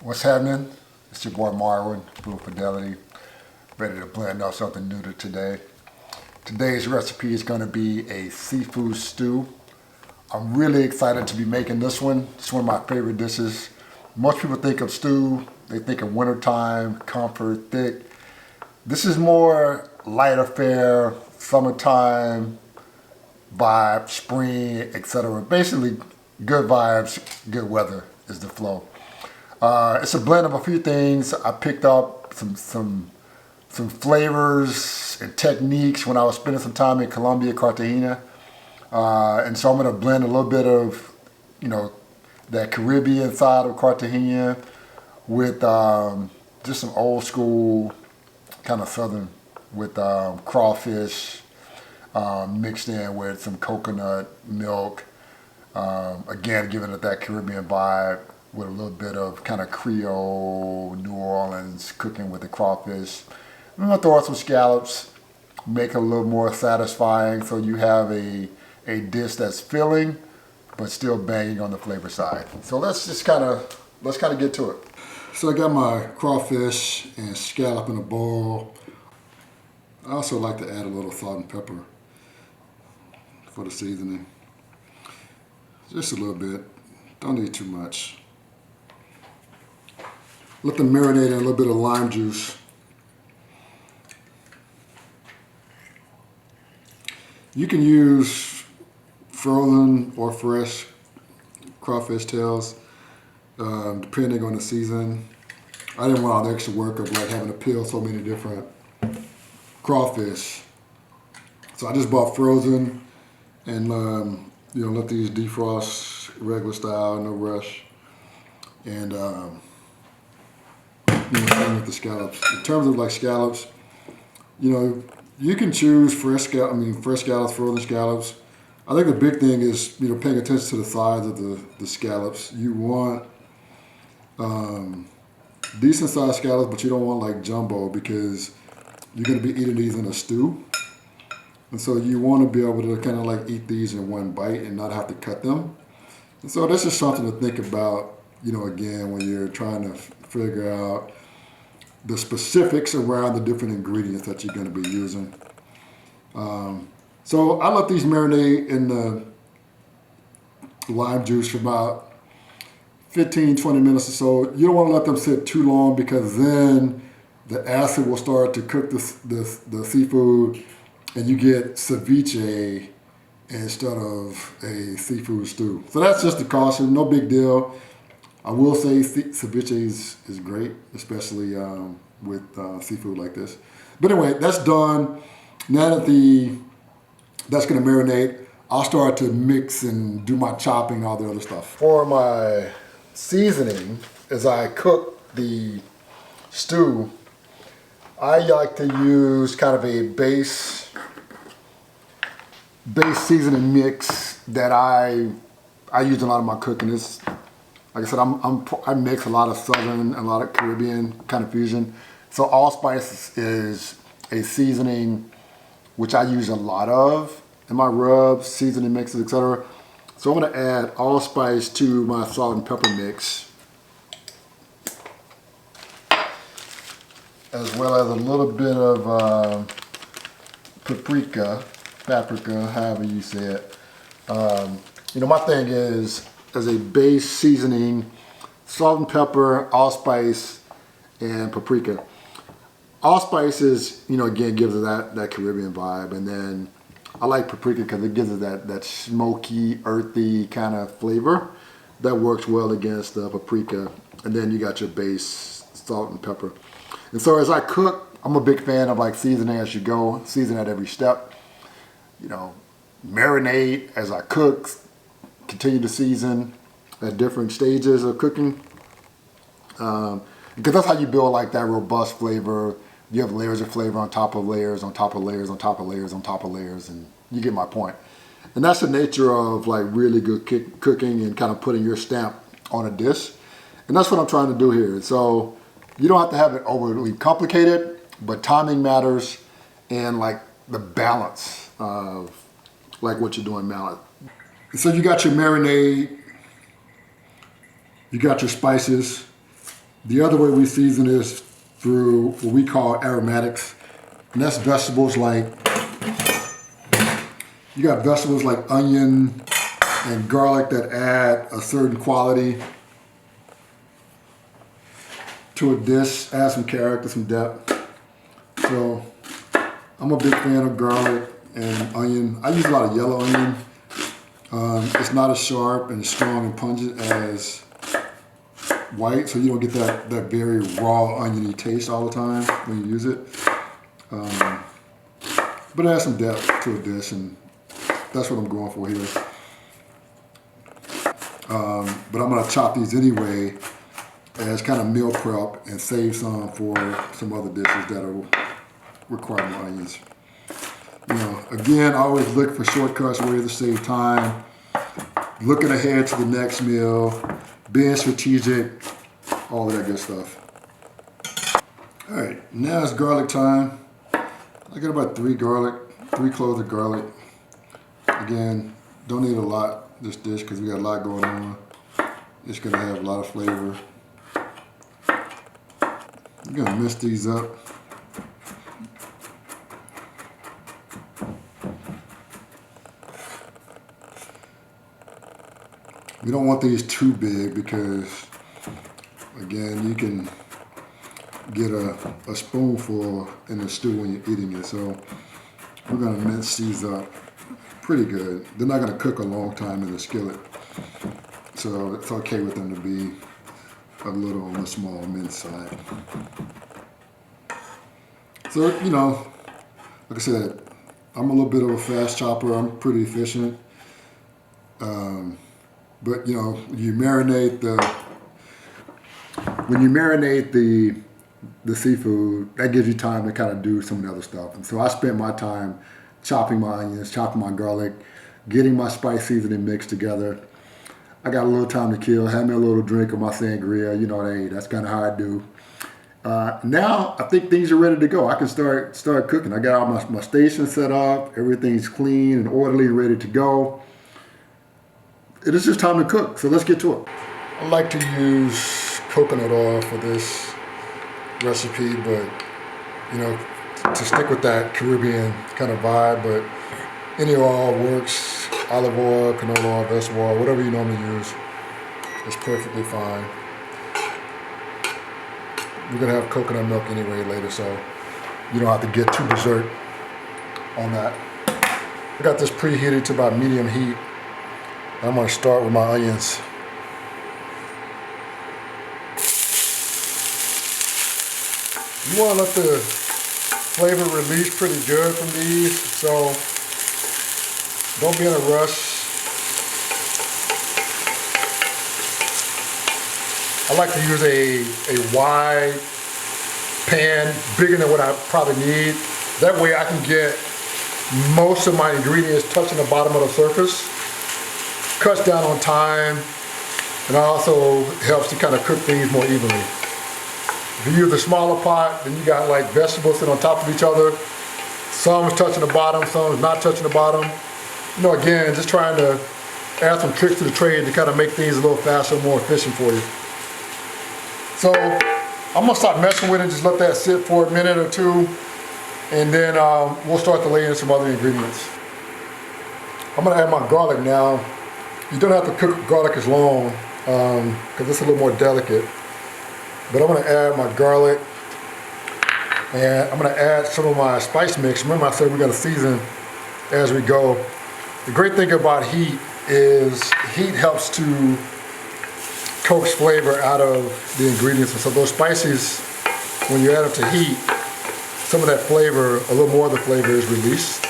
What's happening? It's your boy Marwin, Blue Fidelity, ready to blend up something new to today. Today's recipe is going to be a seafood stew. I'm really excited to be making this one. It's one of my favorite dishes. Most people think of stew, they think of wintertime, comfort, thick. This is more light affair, summertime vibe, spring, etc. Basically, good vibes, good weather is the flow. It's a blend of a few things. I picked up some flavors and techniques when I was spending some time in Colombia, Cartagena. And so I'm going to blend a little bit of, that Caribbean side of Cartagena with just some old school, kind of southern, with crawfish mixed in with some coconut milk. Again, giving it that Caribbean vibe with a little bit of kind of Creole, New Orleans cooking with the crawfish. I'm going to throw out some scallops, make it a little more satisfying so you have a dish that's filling but still banging on the flavor side. So let's kind of get to it. So I got my crawfish and scallop in a bowl. I also like to add a little salt and pepper for the seasoning. Just a little bit, don't need too much. Let them marinate in a little bit of lime juice. You can use frozen or fresh crawfish tails, depending on the season. I didn't want all the extra work of like having to peel so many different crawfish. So I just bought frozen and let these defrost regular style, no rush. And same with the scallops. In terms of like scallops, you can choose fresh scallops, frozen scallops. I think the big thing is paying attention to the size of the scallops. You want decent sized scallops, but you don't want like jumbo because you're going to be eating these in a stew. And so you want to be able to kind of like eat these in one bite and not have to cut them. And so that's just something to think about, again, when you're trying to figure out the specifics around the different ingredients that you're going to be using. So I let these marinate in the lime juice for about 15, 20 minutes or so. You don't want to let them sit too long because then the acid will start to cook the seafood and you get ceviche instead of a seafood stew. So that's just a caution, no big deal. I will say ceviche is great, especially with seafood like this. But anyway, that's done. Now that that's gonna marinate, I'll start to mix and do my chopping and all the other stuff. For my seasoning, as I cook the stew, I like to use kind of a base seasoning mix that I use in a lot of my cooking. It's, like I said, I mix a lot of Southern and a lot of Caribbean kind of fusion. So allspice is a seasoning which I use a lot of in my rubs, seasoning mixes, etc. So I'm going to add allspice to my salt and pepper mix, as well as a little bit of paprika, however you say it. My thing is, as a base seasoning, salt and pepper, allspice, and paprika. Allspice is, again, gives it that Caribbean vibe, and then I like paprika because it gives it that smoky, earthy kind of flavor that works well against the paprika. And then you got your base salt and pepper. And so as I cook, I'm a big fan of like seasoning as you go, season at every step. Marinate as I cook, continue to season at different stages of cooking. Because that's how you build like that robust flavor. You have layers of flavor on top of layers, on top of layers, on top of layers, on top of layers, and you get my point. And that's the nature of like really good cooking and kind of putting your stamp on a dish. And that's what I'm trying to do here. So you don't have to have it overly complicated, but timing matters and like the balance of like what you're doing matters. So you got your marinade, you got your spices, The other way we season is through what we call aromatics. And that's vegetables like, you got vegetables like onion and garlic that add a certain quality to a dish, add some character, some depth. So I'm a big fan of garlic and onion. I use a lot of yellow onion. It's not as sharp and strong and pungent as white, so you don't get that very raw oniony taste all the time when you use it. But it adds some depth to a dish, and that's what I'm going for here. But I'm gonna chop these anyway as kind of meal prep and save some for some other dishes that'll require more onions. You know, again, I always look for shortcuts, ways to save time, looking ahead to the next meal, being strategic, all of that good stuff. All right, now it's garlic time. I got about 3 cloves of garlic. Again, don't need a lot this dish because we got a lot going on. It's gonna have a lot of flavor. I'm gonna mix these up. You don't want these too big because, again, you can get a spoonful in the stew when you're eating it. So we're gonna mince these up pretty good. They're not gonna cook a long time in the skillet. So it's okay with them to be a little on the small mince side. So, you know, like I said, I'm a little bit of a fast chopper. I'm pretty efficient. But you know, when you marinate the seafood, that gives you time to kind of do some of the other stuff. And so I spent my time chopping my onions, chopping my garlic, getting my spice seasoning mixed together. I got a little time to kill, had me a little drink of my sangria, you know, hey, that's kind of how I do. Now I think things are ready to go. I can start cooking. I got all my station set up, everything's clean and orderly, ready to go. It is just time to cook, so let's get to it. I like to use coconut oil for this recipe, but you know, to stick with that Caribbean kind of vibe, but any oil works. Olive oil, canola oil, vegetable oil, whatever you normally use is perfectly fine. We're gonna have coconut milk anyway later, so you don't have to get too dessert on that. I got this preheated to about medium heat. I'm gonna start with my onions. You wanna let the flavor release pretty good from these, so don't be in a rush. I like to use a wide pan, bigger than what I probably need. That way I can get most of my ingredients touching the bottom of the surface. Cuts down on time, and also helps to kind of cook things more evenly. If you use a smaller pot, then you got like vegetables sitting on top of each other. Some is touching the bottom, some is not touching the bottom. You know, again, just trying to add some tricks to the trade to kind of make things a little faster, more efficient for you. So I'm gonna stop messing with it, just let that sit for a minute or two, and then we'll start to lay in some other ingredients. I'm gonna add my garlic now. You don't have to cook garlic as long because it's a little more delicate. But I'm gonna add my garlic, and I'm gonna add some of my spice mix. Remember I said we gotta season as we go. The great thing about heat is heat helps to coax flavor out of the ingredients. And so those spices, when you add them to heat, some of that flavor, a little more of the flavor is released.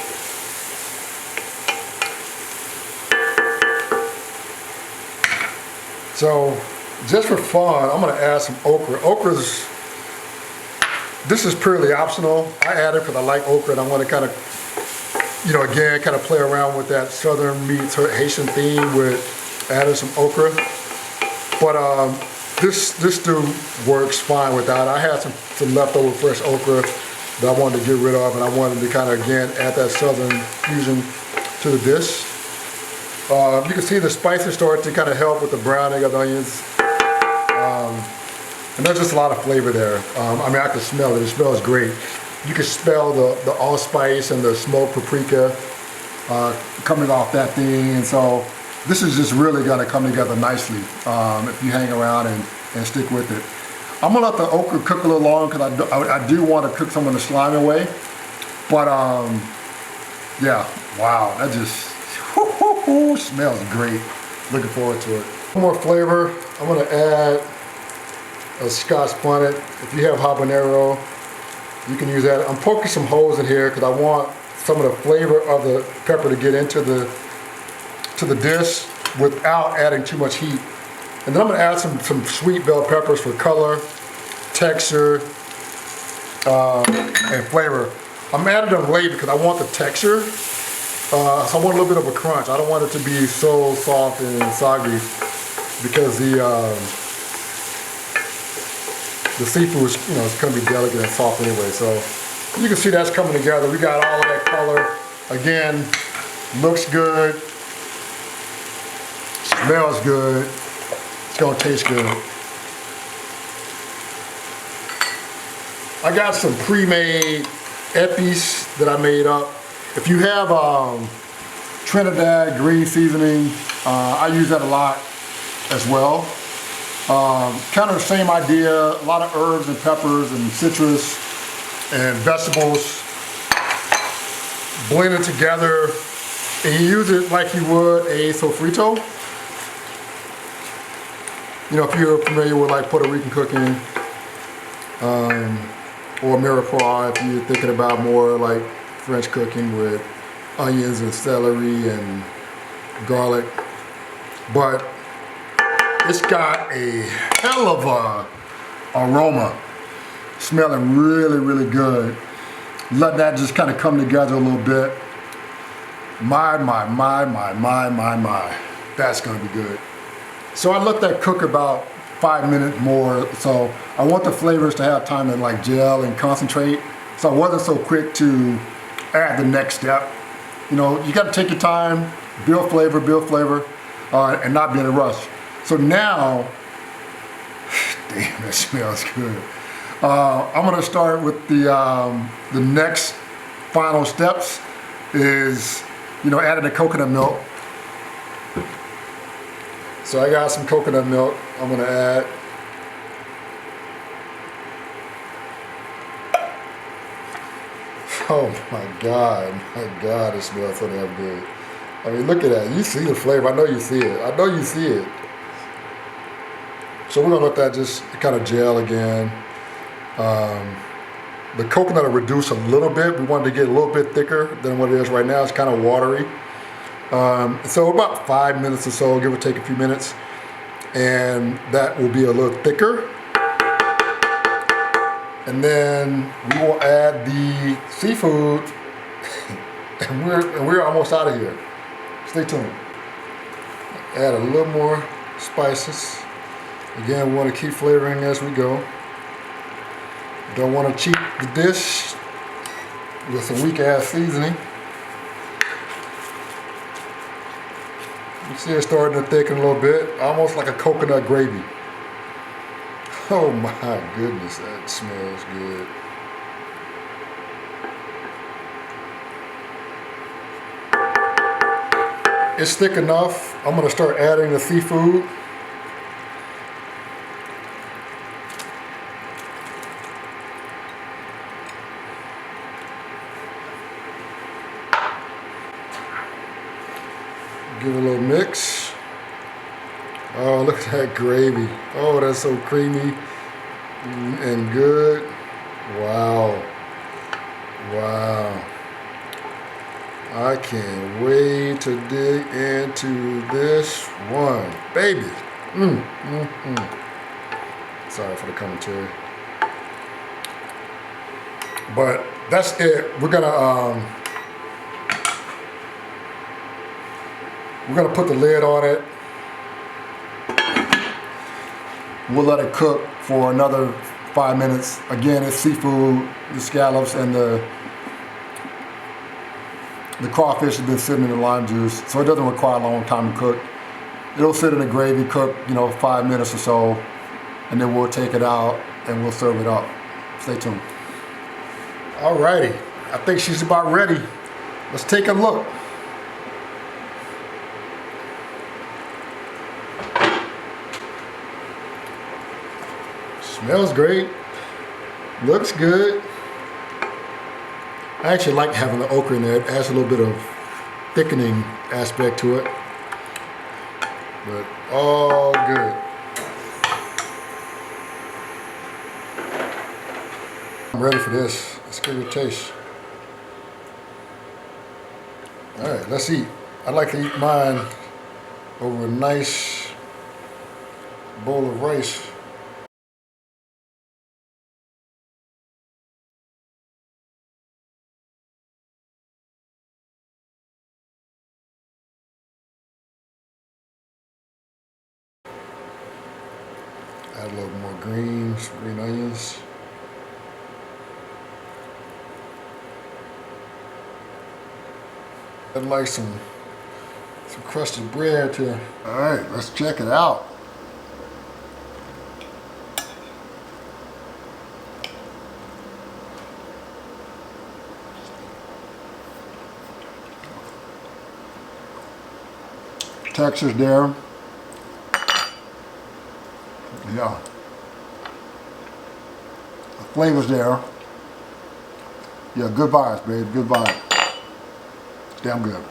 So just for fun, I'm gonna add some okra. This is purely optional. I add it because I like okra and I want to kind of, you know, again, kind of play around with that Southern meets Haitian theme with adding some okra. But this stew works fine without. I had some leftover fresh okra that I wanted to get rid of, and I wanted to kind of, again, add that Southern fusion to the dish. You can see the spices start to kind of help with the browning of the onions. And there's just a lot of flavor there. I mean, I can smell it. It smells great. You can smell the allspice and the smoked paprika coming off that thing. And so this is just really going to come together nicely if you hang around and stick with it. I'm going to let the okra cook a little longer because I do want to cook some of the slime away. But yeah, wow, that just smells great. Looking forward to it. One more flavor. I'm going to add a Scotch bonnet. If you have Habanero, you can use that. I'm poking some holes in here because I want some of the flavor of the pepper to get into the dish without adding too much heat. And then I'm going to add some sweet bell peppers for color, texture, and flavor. I'm adding them late because I want the texture. So I want a little bit of a crunch. I don't want it to be so soft and soggy because the seafood is, it's going to be delicate and soft anyway. So you can see that's coming together. We got all of that color. Again, looks good, smells good, it's going to taste good. I got some pre-made eppies that I made up. If you have Trinidad green seasoning, I use that a lot as well. Kind of the same idea, a lot of herbs and peppers and citrus and vegetables blended together, and you use it like you would a sofrito. If you're familiar with like Puerto Rican cooking, or mirepoix if you're thinking about more like French cooking with onions and celery and garlic. But it's got a hell of a aroma, smelling really, really good. Let that just kind of come together a little bit. My, that's gonna be good. So I let that cook about 5 minutes more. So I want the flavors to have time to like gel and concentrate. So I wasn't so quick to add the next step. You gotta take your time, build flavor, and not be in a rush. So now, damn, that smells good. I'm gonna start with the next final steps is, adding the coconut milk. So I got some coconut milk I'm gonna add. Oh my God, it smells so damn good. I mean, look at that, you see the flavor, I know you see it. So we're gonna let that just kind of gel again. The coconut will reduce a little bit. We wanted to get a little bit thicker than what it is right now. It's kind of watery. So about 5 minutes or so, give or take a few minutes, and that will be a little thicker. And then we will add the seafood, and we're almost out of here. Stay tuned. Add a little more spices. Again, we want to keep flavoring as we go. Don't want to cheat the dish with some weak ass seasoning. You see it starting to thicken a little bit, almost like a coconut gravy. Oh my goodness, that smells good. It's thick enough. I'm going to start adding the seafood. Give it a little mix. Oh, look at that gravy. Oh, that's so creamy and good. Wow. I can't wait to dig into this one, baby. Sorry for the commentary. But that's it. We're gonna put the lid on it. We'll let it cook for another 5 minutes. Again, it's seafood, the scallops and the crawfish has been sitting in the lime juice, so it doesn't require a long time to cook. It'll sit in the gravy, cook, 5 minutes or so, and then we'll take it out and we'll serve it up. Stay tuned. Alrighty, I think she's about ready. Let's take a look. Smells great. Looks good. I actually like having the okra in there. It adds a little bit of thickening aspect to it. But all good. I'm ready for this. Let's give it a taste. All right, let's eat. I like to eat mine over a nice bowl of rice. Add a little more green onions. I'd like some crusted bread too. All right, let's check it out. Texture's there. Yeah. The flavor's there. Yeah, good vibes, babe. Good vibes. Damn good.